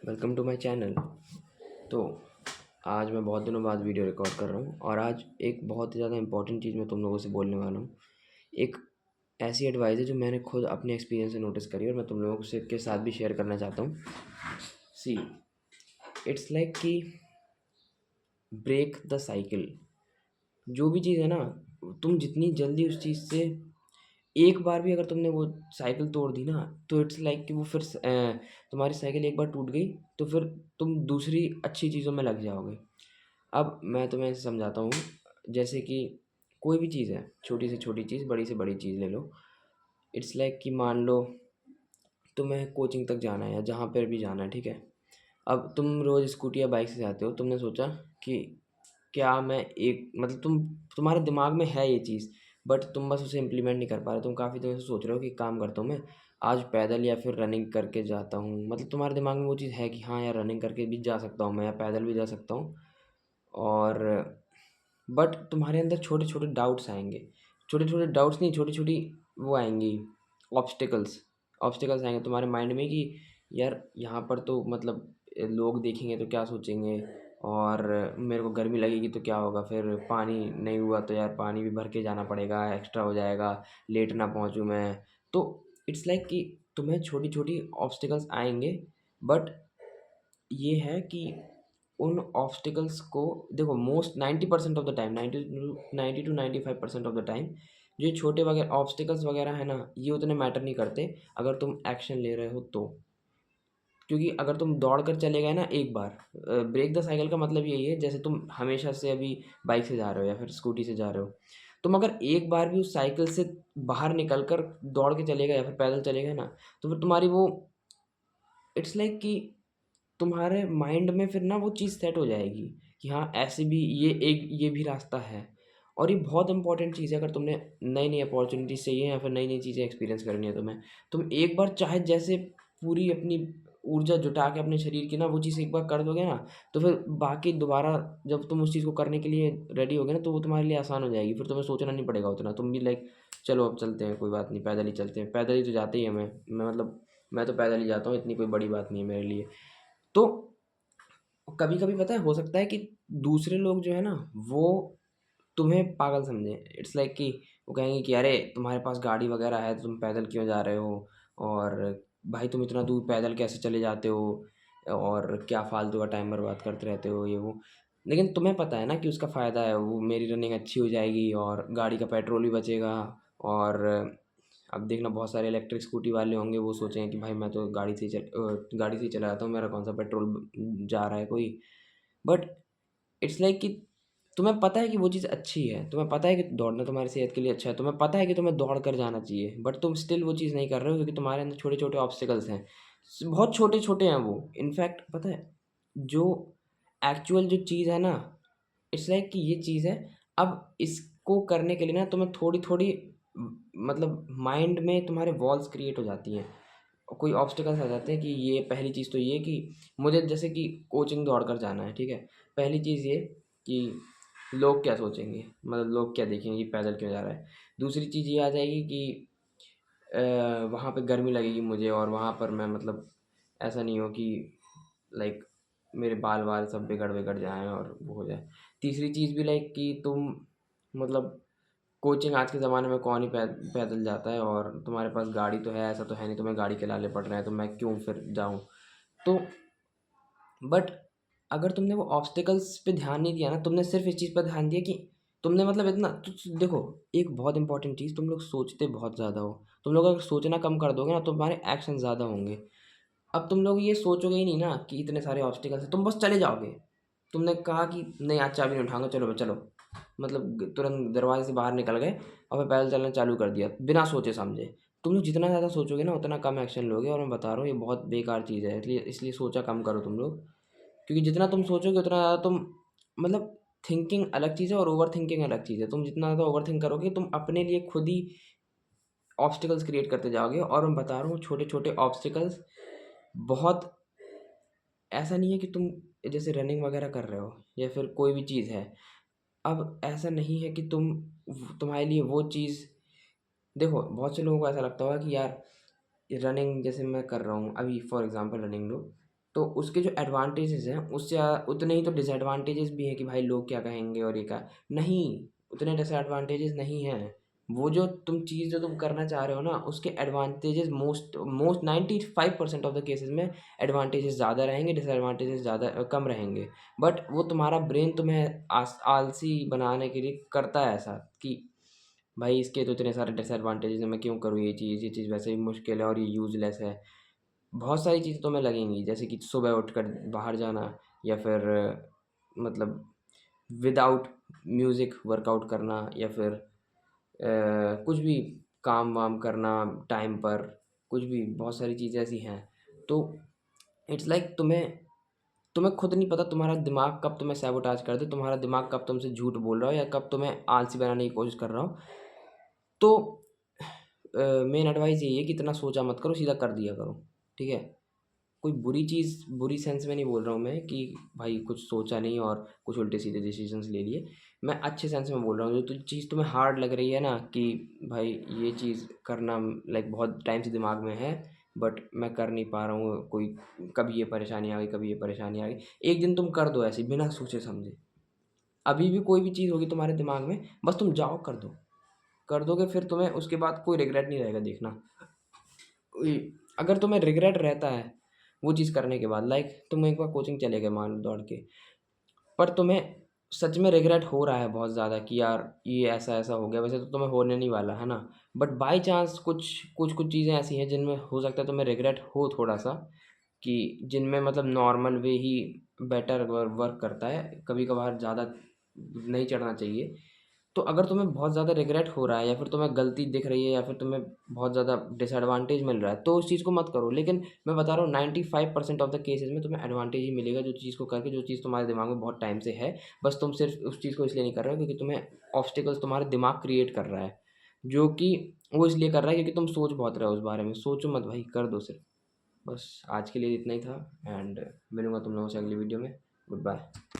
Welcome to my channel. तो आज मैं बहुत दिनों बाद वीडियो रिकॉर्ड कर रहा हूँ और आज एक बहुत ही ज़्यादा इंपॉर्टेंट चीज़ मैं तुम लोगों से बोलने वाला हूँ। एक ऐसी एडवाइस है जो मैंने खुद अपने एक्सपीरियंस से नोटिस करी और मैं तुम लोगों से के साथ भी शेयर करना चाहता हूँ। सी, इट्स लाइक कि ब्रेक द साइकिल। जो भी चीज़ है ना, तुम जितनी जल्दी उस चीज़ से एक बार भी अगर तुमने वो साइकिल तोड़ दी ना, तो इट्स लाइक कि वो फिर तुम्हारी साइकिल एक बार टूट गई तो फिर तुम दूसरी अच्छी चीज़ों में लग जाओगे। अब मैं तुम्हें समझाता हूँ। जैसे कि कोई भी चीज़ है, छोटी से छोटी चीज़, बड़ी से बड़ी चीज़ ले लो। इट्स लाइक कि मान लो तुम्हें कोचिंग तक जाना है या जहाँ पर भी जाना है, ठीक है। अब तुम रोज़ स्कूटी या बाइक से जाते हो, तुमने सोचा कि क्या मैं एक मतलब तुम्हारे दिमाग में है ये चीज़, बट तुम बस उसे इम्प्लीमेंट नहीं कर पा रहे। तुम काफ़ी दिनों से सोच रहे हो कि काम करता हूँ मैं, आज पैदल या फिर रनिंग करके जाता हूँ। मतलब तुम्हारे दिमाग में वो चीज़ है कि हाँ यार, रनिंग करके भी जा सकता हूँ मैं या पैदल भी जा सकता हूँ। और बट तुम्हारे अंदर छोटे-छोटे डाउट्स आएँगे। छोटे-छोटे डाउट्स नहीं, छोटी-छोटी वो आएँगी, ऑब्स्टेकल्स। ऑब्स्टेकल्स आएँगे तुम्हारे माइंड में कि यार यहाँ पर तो मतलब लोग देखेंगे तो क्या सोचेंगे, और मेरे को गर्मी लगेगी तो क्या होगा, फिर पानी नहीं हुआ तो यार पानी भी भर के जाना पड़ेगा, एक्स्ट्रा हो जाएगा, लेट ना पहुँचूँ मैं। तो इट्स लाइक कि तुम्हें छोटी-छोटी ऑब्स्टेकल्स आएँगे, बट ये है कि उन ऑब्स्टिकल्स को देखो, most 90% of the time, 90 to 95% of the time जो ये छोटे वगैरह ऑब्स्टिकल्स वगैरह है ना, ये उतने मैटर नहीं करते अगर तुम एक्शन ले रहे हो तो। क्योंकि अगर तुम दौड़ कर चले गए ना एक बार, ब्रेक द साइकिल का मतलब यही है, जैसे तुम हमेशा से अभी बाइक से जा रहे हो या फिर स्कूटी से जा रहे हो, तुम अगर एक बार भी उस साइकिल से बाहर निकल कर दौड़ के चले गए या फिर पैदल चले गए ना, तो फिर तुम्हारी वो इट्स लाइक कि तुम्हारे माइंड में फिर ना वो चीज़ सेट हो जाएगी कि हाँ, ऐसे भी ये भी रास्ता है। और ये बहुत इंपॉर्टेंट चीज़ है अगर तुमने नई-नई अपॉर्च्युनिटीज़ चाहिए या फिर नई-नई चीज़ें एक्सपीरियंस करनी है तुम्हें। तुम एक बार चाहे जैसे पूरी अपनी ऊर्जा जुटा के अपने शरीर की ना वो चीज़ एक बार कर दोगे ना, तो फिर बाकी दोबारा जब तुम उस चीज़ को करने के लिए रेडी होगे ना, तो वो तुम्हारे लिए आसान हो जाएगी। फिर तुम्हें सोचना नहीं पड़ेगा उतना। तुम भी लाइक चलो अब चलते हैं, कोई बात नहीं, पैदल ही चलते हैं। पैदल ही तो जाते ही हैं मैं मतलब मैं तो पैदल ही जाता हूँ, इतनी कोई बड़ी बात नहीं है मेरे लिए। तो कभी-कभी पता है, हो सकता है कि दूसरे लोग जो है ना, वो तुम्हें पागल समझें। इट्स लाइक कि वो कहेंगे कि अरे! तुम्हारे पास गाड़ी वग़ैरह है, तो तुम पैदल क्यों जा रहे हो? और भाई तुम इतना दूर पैदल कैसे चले जाते हो? और क्या फ़ालतू का टाइम बर्बाद करते रहते हो, ये वो। लेकिन तुम्हें पता है ना कि उसका फ़ायदा है, वो मेरी रनिंग अच्छी हो जाएगी और गाड़ी का पेट्रोल भी बचेगा। और अब देखना, बहुत सारे इलेक्ट्रिक स्कूटी वाले होंगे, वो सोचेंगे कि भाई मैं तो गाड़ी से ही चला जाता हूँ, मेरा कौन-सा पेट्रोल जा रहा है कोई। बट इट्स लाइक कि तुम्हें पता है कि वो चीज़ अच्छी है, तुम्हें पता है कि दौड़ना तुम्हारी सेहत के लिए अच्छा है, तुम्हें पता है कि तुम्हें दौड़ कर जाना चाहिए, बट तुम स्टिल वो चीज़ नहीं कर रहे हो क्योंकि तुम्हारे अंदर छोटे-छोटे ऑब्स्टिकल्स हैं। बहुत छोटे-छोटे हैं वो। इनफैक्ट पता है, जो एक्चुअल जो चीज़ है ना, इट्स लाइक कि ये चीज़ है। अब इसको करने के लिए ना तुम्हें थोड़ी-थोड़ी मतलब माइंड में तुम्हारे वॉल्स क्रिएट हो जाती हैं। कोई ऑब्स्टिकल्स आ जाते हैं कि ये पहली चीज़ तो ये कि मुझे जैसे कि कोचिंग दौड़ कर जाना है, ठीक है। पहली चीज़ ये कि लोग क्या सोचेंगे, मतलब लोग क्या देखेंगे कि पैदल क्यों जा रहा है। दूसरी चीज़ ये आ जाएगी कि वहाँ पे गर्मी लगेगी मुझे और वहाँ पर मैं मतलब ऐसा नहीं हो कि लाइक मेरे बाल-वाल सब बिगड़-विगड़ जाएँ और वो हो जाए। तीसरी चीज़ भी लाइक कि तुम मतलब कोचिंग आज के ज़माने में कौन ही पैदल जाता है, और तुम्हारे पास गाड़ी तो है, ऐसा तो है नहीं तुम्हें गाड़ी के लाले पड़ रहे हैं, तो मैं क्यों फिर जाऊँ? तो बट अगर तुमने वो ऑब्स्टिकल्स पे ध्यान नहीं दिया ना, तुमने सिर्फ़ इस चीज़ पर ध्यान दिया कि तुमने मतलब इतना तो देखो, एक बहुत इम्पोर्टेंट चीज़, तुम लोग सोचते बहुत ज़्यादा हो। तुम लोग अगर सोचना कम कर दोगे ना, तो तुम्हारे एक्शन ज़्यादा होंगे। अब तुम लोग ये सोचोगे ही नहीं ना कि इतने सारे ऑब्स्टिकल्स हैं, तुम बस चले जाओगे। तुमने कहा कि नहीं, आज चाबी नहीं उठाऊँगा, चलो बे चलो। मतलब तुरंत दरवाज़े से बाहर निकल गए और फिर पैदल चलना चालू कर दिया, बिना सोचे-समझे। तुम लोग जितना ज़्यादा सोचोगे ना, उतना कम एक्शन लोगे, और मैं बता रहा हूँ ये बहुत बेकार चीज़ है। इसलिए इसलिए सोचा कम करो तुम लोग। क्योंकि जितना तुम सोचोगे उतना ज़्यादा तुम मतलब थिंकिंग अलग चीज़ है और ओवरथिंकिंग अलग चीज़ है। तुम जितना ज़्यादा ओवरथिंक करोगे, तुम अपने लिए खुद ही ऑब्स्टिकल्स क्रिएट करते जाओगे। और मैं बता रहा हूँ, छोटे-छोटे ऑब्स्टिकल्स बहुत, ऐसा नहीं है कि तुम जैसे रनिंग वगैरह कर रहे हो या फिर कोई भी चीज़ है। अब ऐसा नहीं है कि तुम्हारे लिए वो चीज़ देखो, बहुत से लोगों को ऐसा लगता होगा कि यार रनिंग जैसे मैं कर रहा हूँ, अभी फॉर एग्ज़ाम्पल रनिंग लो। तो उसके जो एडवांटेजेस हैं उससे उतने ही तो डिसएडवांटेजेस भी हैं कि भाई लोग क्या कहेंगे और ये क्या नहीं, उतने डिसएडवांटेजेस नहीं हैं। वो जो चीज़ जो तुम करना चाह रहे हो ना उसके advantages most most 95% of the cases में एडवांटेजेस ज़्यादा रहेंगे, डिसएडवांटेजेस ज़्यादा कम रहेंगे। बट वो तुम्हारा ब्रेन तुम्हें आलसी बनाने के लिए करता है ऐसा कि भाई इसके तो इतने सारे डिसएडवांटेजेस हैं, मैं क्यों करूँ ये चीज़ वैसे भी मुश्किल है और ये यूज़लेस है। बहुत सारी चीज़ें तुम्हें लगेंगी जैसे कि सुबह उठकर बाहर जाना या फिर मतलब विदाउट म्यूज़िक वर्कआउट करना या फिर कुछ भी काम वाम करना टाइम पर, कुछ भी बहुत सारी चीज़ें ऐसी हैं। तो इट्स लाइक तुम्हें तुम्हें खुद नहीं पता तुम्हारा दिमाग कब तुम्हें सैबोटाज कर दे, तुम्हारा दिमाग कब तुमसे झूठ बोल रहा हो या कब तुम्हें आलसी बनाने की कोशिश कर रहा हो। तो मेन एडवाइस यही है कि इतना सोचा मत करो, सीधा कर दिया करो, ठीक है? कोई बुरी चीज़ बुरी सेंस में नहीं बोल रहा हूँ मैं कि भाई कुछ सोचा नहीं और कुछ उल्टे-सीधे डिसीज़न्स ले लिए। मैं अच्छे सेंस में बोल रहा हूँ, जो चीज़ तुम्हें हार्ड लग रही है ना कि भाई ये चीज़ करना लाइक बहुत टाइम से दिमाग में है, बट मैं कर नहीं पा रहा हूँ, कोई कभी ये परेशानी आ गई, कभी ये परेशानी आ गई। एक दिन तुम कर दो ऐसे बिना सोचे-समझे। अभी भी कोई भी चीज़ होगी तुम्हारे दिमाग में, बस तुम जाओ कर दो। कर दोगे फिर तुम्हें उसके बाद कोई रिग्रेट नहीं रहेगा देखना। कोई अगर तुम्हें रिग्रेट रहता है वो चीज़ करने के बाद, लाइक तुम एक बार कोचिंग चले गए मान लो दौड़ के, पर तुम्हें सच में रिग्रेट हो रहा है बहुत ज़्यादा कि यार ये ऐसा-ऐसा हो गया, वैसे तो तुम्हें होने नहीं वाला, है ना? बट बाय चांस कुछ चीज़ें ऐसी हैं जिनमें हो सकता है तुम्हें रिग्रेट हो थोड़ा-सा, कि जिनमें मतलब नॉर्मल वे ही बेटर वर्क करता है, कभी-कभार ज़्यादा नहीं चढ़ना चाहिए। तो अगर तुम्हें बहुत ज़्यादा रिग्रेट हो रहा है या फिर तुम्हें गलती दिख रही है या फिर तुम्हें बहुत ज़्यादा डिसएडवांटेज मिल रहा है, तो उस चीज़ को मत करो। लेकिन मैं बता रहा हूँ 95% ऑफ द केसेज़ में तुम्हें एडवांटेज ही मिलेगा जो चीज़ को करके, जो चीज़ तुम्हारे दिमाग में बहुत टाइम से है। बस तुम सिर्फ़ उस चीज़ को इसलिए नहीं कर रहे हो क्योंकि तुम्हें ऑब्स्टेकल्स तुम्हारा दिमाग क्रिएट कर रहा है, जो कि वो इसलिए कर रहा है क्योंकि तुम सोच बहुत रहे हो उस बारे में। सोचो मत भाई, कर दो सिर्फ़। बस आज के लिए इतना ही था एंड मिलूँगा तुम लोगों से अगली वीडियो में। Good bye.